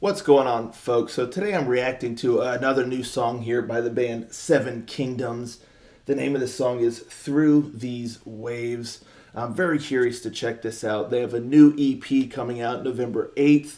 What's going on, folks? So today I'm reacting to another new song here by the band Seven Kingdoms. The name of the song is Through These Waves. I'm very curious to check this out. They have a new EP coming out November 8th.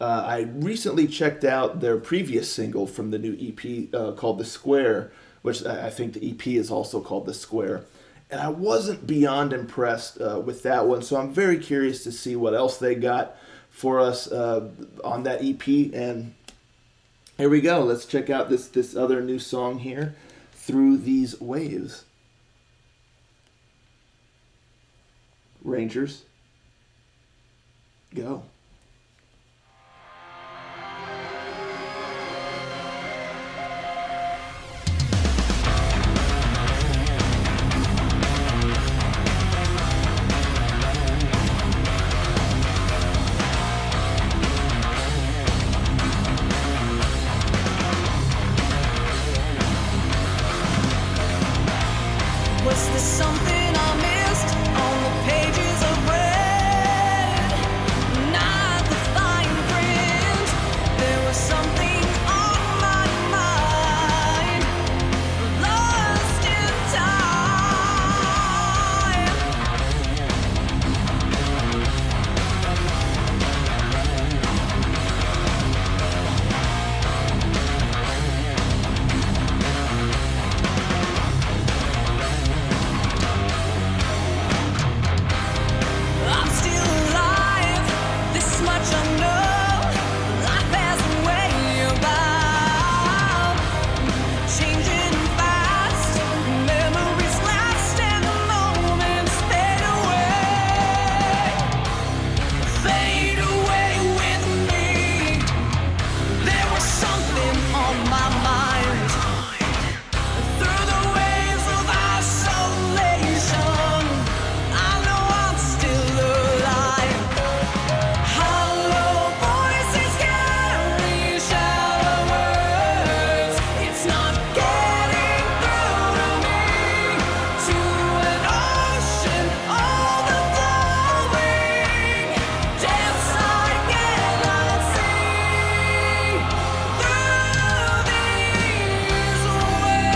I recently checked out their previous single from the new EP called The Square, which I think the EP is also called The Square. And I wasn't beyond impressed with that one, so I'm very curious to see what else they got for us on that EP. And here we go. Let's check out this other new song here, Through These Waves. Rangers, go. Was there something I missed on the pages of red? Not the fine print. There was something on my mind, lost in time. I'm still alive, this much I know. Life has a way about changing fast. Memories last and the moments fade away with me. There was something on my mind. Through the waves of isolation, I know I'm still alive. Hollow voices carry shallow words. It's not getting through to me. To an ocean overflowing, depths I cannot see. Through these waves.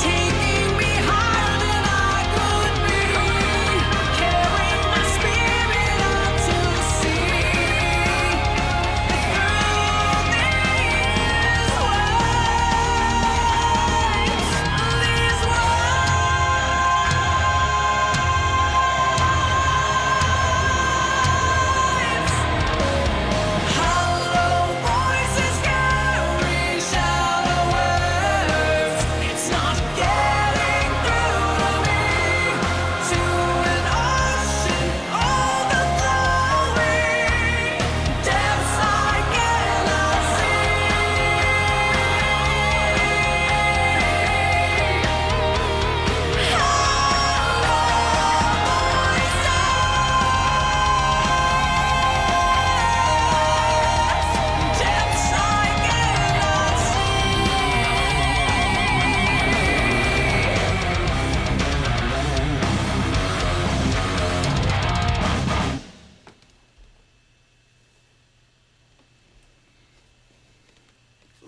Taking me higher than I could be, carrying my spirit out to sea. Through these waves. Hollow voices carry shallow words. It's not getting through to me. To an ocean overflowing, depths I cannot see. Depths I cannot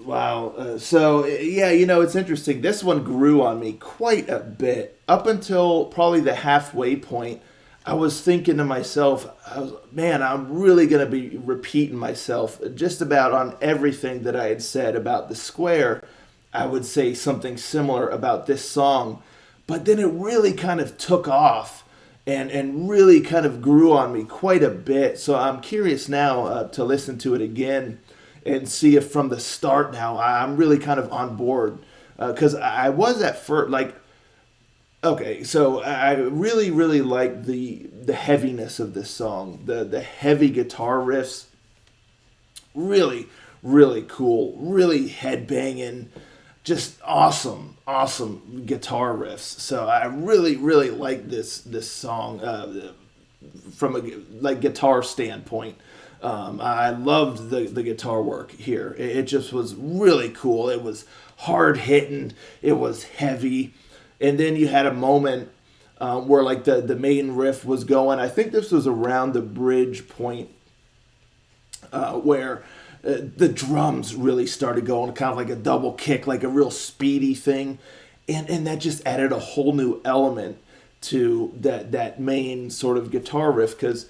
Wow. It's interesting. This one grew on me quite a bit. Up until probably the halfway point, I was thinking to myself, man, I'm really going to be repeating myself just about on everything that I had said about The Square. I would say something similar about this song. But then it really kind of took off and really kind of grew on me quite a bit. So I'm curious now to listen to it again and see if from the start now I'm really kind of on board. Because I was at first like, okay, so I really, really like the heaviness of this song, the heavy guitar riffs, really, really cool, really headbanging, just awesome guitar riffs. So I really, really like this song from a like guitar standpoint. I loved the guitar work here. It just was really cool. It was hard hitting. It was heavy, and then you had a moment where like the main riff was going. I think this was around the bridge point where the drums really started going, kind of like a double kick, like a real speedy thing, and that just added a whole new element to that main sort of guitar riff, because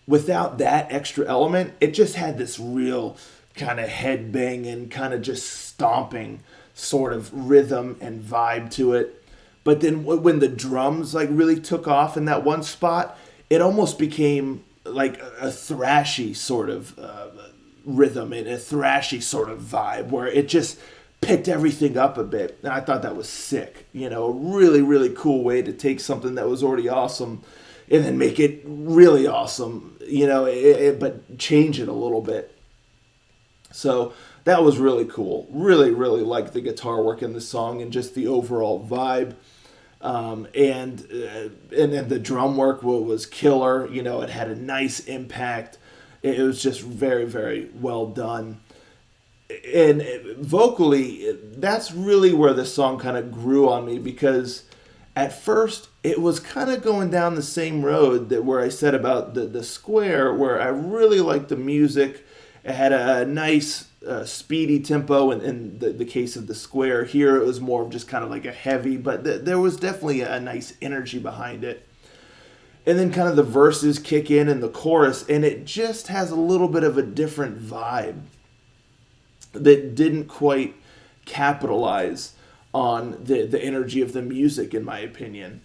without that extra element, it just had this real kind of head banging, kind of just stomping sort of rhythm and vibe to it. But then when the drums like really took off in that one spot, it almost became like a thrashy sort of rhythm and a thrashy sort of vibe where it just picked everything up a bit. And I thought that was sick. A really, really cool way to take something that was already awesome and then make it really awesome, but change it a little bit. So that was really cool. Really, really liked the guitar work in the song and just the overall vibe. And then the drum work was killer. It had a nice impact. It was just very, very well done. And vocally, that's really where the song kind of grew on me, because at first it was kind of going down the same road that where I said about the Square, where I really liked the music. It had a nice speedy tempo in the case of the Square. Here it was more of just kind of like a heavy, but there was definitely a nice energy behind it. And then kind of the verses kick in the chorus, and it just has a little bit of a different vibe that didn't quite capitalize on the energy of the music, in my opinion.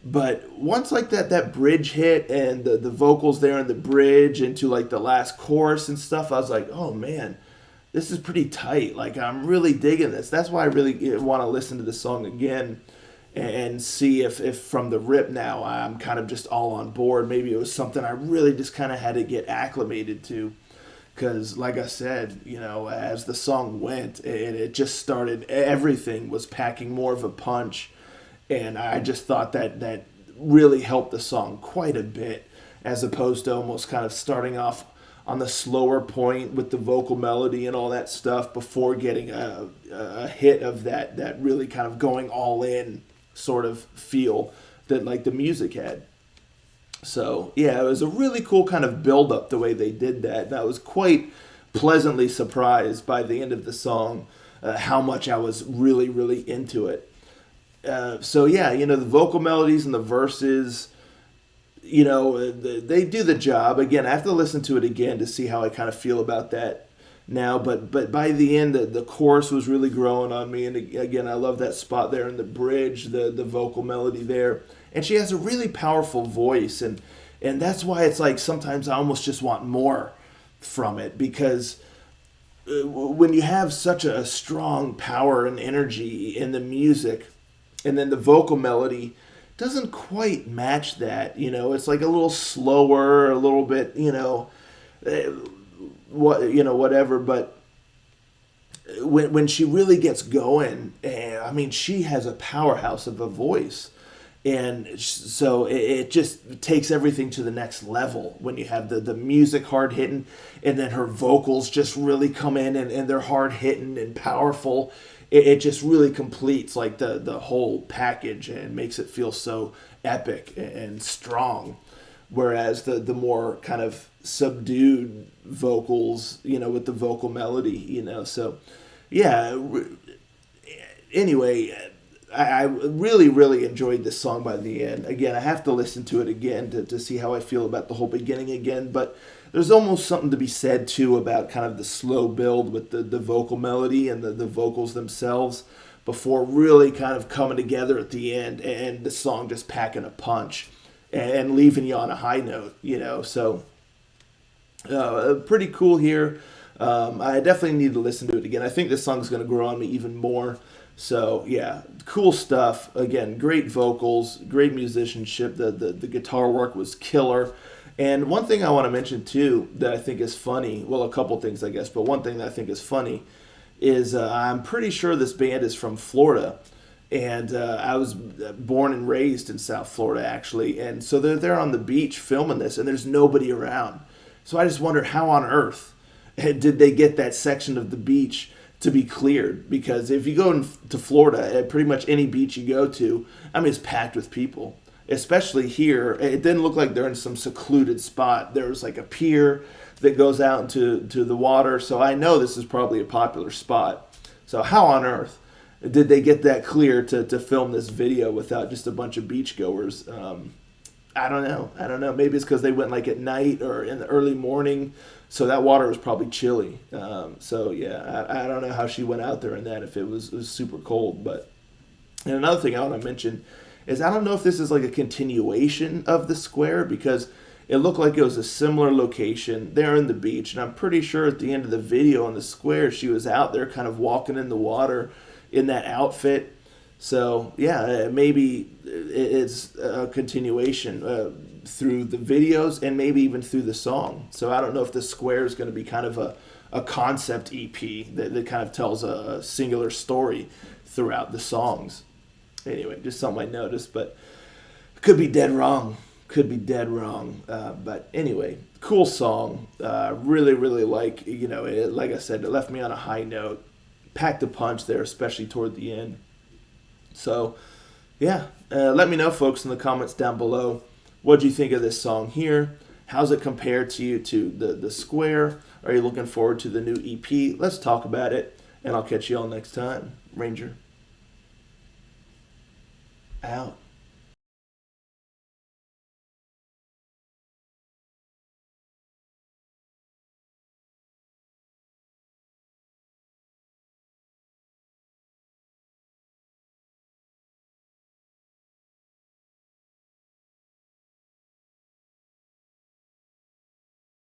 But once like that bridge hit and the vocals there in the bridge into like the last chorus and stuff, I was like, oh man, this is pretty tight. Like, I'm really digging this. That's why I really want to listen to the song again and see if from the rip now I'm kind of just all on board. Maybe it was something I really just kind of had to get acclimated to. Because, like I said, as the song went, it just started, everything was packing more of a punch. And I just thought that really helped the song quite a bit, as opposed to almost kind of starting off on the slower point with the vocal melody and all that stuff before getting a hit of that really kind of going all in sort of feel that like the music had. So, yeah, it was a really cool kind of build-up the way they did that. And I was quite pleasantly surprised by the end of the song how much I was really, really into it. So, yeah, the vocal melodies and the verses, they do the job. Again, I have to listen to it again to see how I kind of feel about that now. But by the end, the chorus was really growing on me. And again, I love that spot there in the bridge, the vocal melody there. And she has a really powerful voice, and that's why it's like sometimes I almost just want more from it, because when you have such a strong power and energy in the music, and then the vocal melody doesn't quite match that, it's like a little slower, a little bit, whatever, but when she really gets going, I mean, she has a powerhouse of a voice. And so it just takes everything to the next level when you have the music hard hitting, and then her vocals just really come in and they're hard hitting and powerful. It just really completes like the whole package and makes it feel so epic and strong. Whereas the more kind of subdued vocals, with the vocal melody, so yeah. Anyway, I really, really enjoyed this song by the end. Again, I have to listen to it again to see how I feel about the whole beginning again. But there's almost something to be said, too, about kind of the slow build with the vocal melody and the vocals themselves before really kind of coming together at the end and the song just packing a punch and leaving you on a high note, So pretty cool here. I definitely need to listen to it again. I think this song's going to grow on me even more. So yeah, cool stuff. Again, great vocals, great musicianship. The guitar work was killer. And one thing I want to mention too that I think is funny, well, a couple things I guess, but one thing that I think is funny is I'm pretty sure this band is from Florida. And I was born and raised in South Florida, actually. And so they're there on the beach filming this, and there's nobody around. So I just wonder how on earth did they get that section of the beach to be cleared? Because if you go to Florida, at pretty much any beach you go to, I mean, it's packed with people. Especially here, it didn't look like they're in some secluded spot. There was like a pier that goes out into the water. So I know this is probably a popular spot. So how on earth did they get that clear to film this video without just a bunch of beachgoers? I don't know. I don't know. Maybe it's because they went like at night or in the early morning, so that water was probably chilly. So yeah, I don't know how she went out there in that if it was super cold. But and another thing I want to mention is I don't know if this is like a continuation of the square because it looked like it was a similar location there in the beach, and I'm pretty sure at the end of the video on the square she was out there kind of walking in the water in that outfit. So yeah, maybe it's a continuation through the videos and maybe even through the song. So I don't know if the square is going to be kind of a concept EP that kind of tells a singular story throughout the songs. Anyway, just something I noticed, but could be dead wrong. Could be dead wrong. But anyway, cool song. Really, really like, like I said, it left me on a high note. Packed a punch there, especially toward the end. So, yeah, let me know, folks, in the comments down below. What do you think of this song here? How's it compared to you to the Square? Are you looking forward to the new EP? Let's talk about it, and I'll catch you all next time. Ranger. Out.